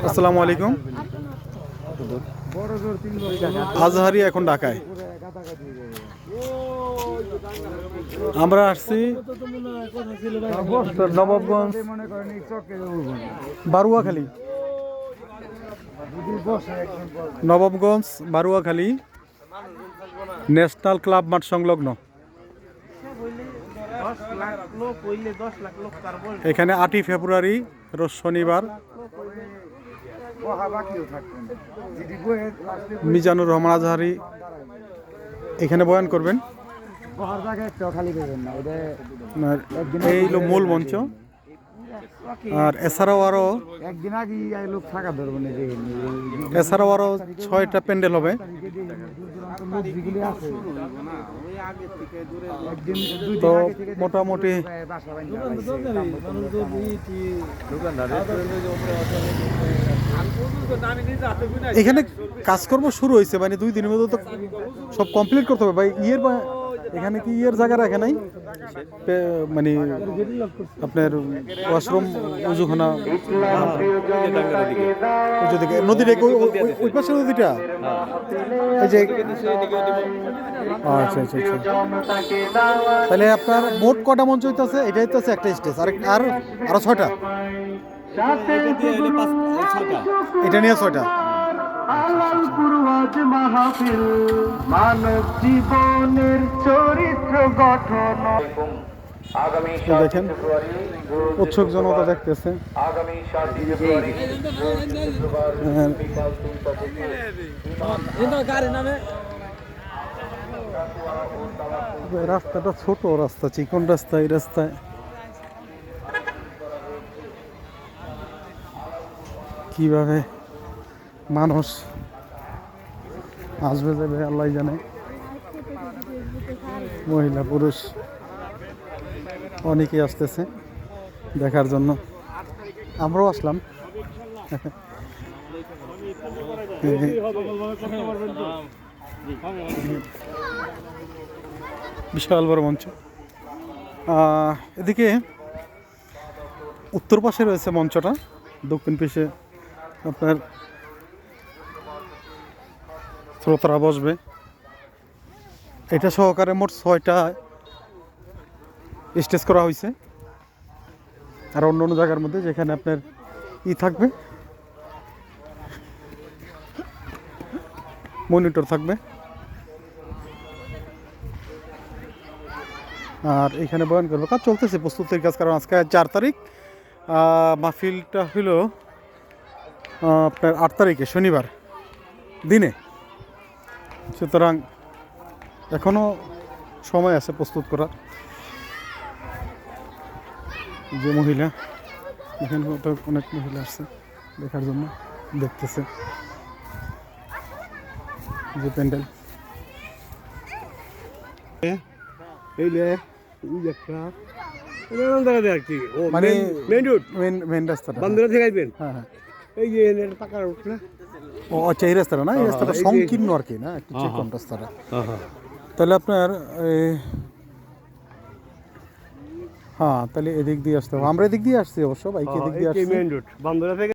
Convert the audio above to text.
আসসালামু আলাইকুম। আজহারি এখন ঢাকায়। আমরা আসছি নবাবগঞ্জ বারুয়াখালী, নবাবগঞ্জ বারুয়াখালী ন্যাশনাল ক্লাব মাঠ সংলগ্ন। এখানে 8ই ফেব্রুয়ারি রোজ শনিবার মিজানুর রহমান আজহারি এখানে বয়ান করবেন। এই হলো মূল মঞ্চ। আর এছাড়াও আরো 6টা প্যান্ডেল হবে। তো মোটামুটি এখানে কাজকর্ম শুরু হয়েছে, মানে 2 দিনের মধ্যে তো সব কমপ্লিট করতে হবে ভাই। এখানে কি জায়গা রাখে নাই, মানে আপনার ওয়াশরুম, উজুখানা নদীর ওই পাশে নদীটা। এই যে আচ্ছা আচ্ছা আচ্ছা, তাহলে আপনার মোট কটা মঞ্চ হইতেছে? এটা হইতেছে একটা স্টেজ, আর আরো 6টা। এটা নিয়ে 6টা। মানব জীবনের চরিত্র গঠন। দেখেন উৎসুক জনতা দেখতেছে। রাস্তাটা ছোট রাস্তা, চিকন রাস্তা। এই রাস্তায় কিভাবে মানুষ আসবে যাবে আল্লাহ জানে। মহিলা পুরুষ অনেকেই আসতেছে দেখার জন্য। আমরাও আসলাম। বিশাল বড় মঞ্চ। এদিকে উত্তর পাশে রয়েছে মঞ্চটা, দক্ষিণ পাশে আপনার শ্রোতারা বসবে। এটা সহকারে মোট 6টা স্টেজ করা হয়েছে। আর অন্য অন্য জায়গার মধ্যে যেখানে আপনার থাকবে, মনিটর থাকবে। আর এখানে বয়ান করবো, কাজ চলতেছে, প্রস্তুতির কাজ। কারণ আজকে 4 তারিখ, মাহফিলটা হইল আপনার 8 তারিখে শনিবার দিনে। সুতরাং এখনো সময় আছে প্রস্তুত করার। যে মহিলা এখানে অনেক মহিলা আসছে দেখার জন্য, দেখতেছে যে প্যান্ডেল। মানে মেন রাস্তাটা বান্দরা থেকে আসবেন। হ্যাঁ, এই যে টাকা উঠলে ও আচ্ছা, এই রাস্তাটা না, এই রাস্তাটা সংকীর্ণ আর কি, না একটু চিকন রাস্তাটা। তাহলে আপনার হ্যাঁ, তাহলে এদিক দিয়ে আসতে হবে। আমরা এদিক দিয়ে আসছি অবশ্য, বাইকে এদিক দিয়ে আসছি।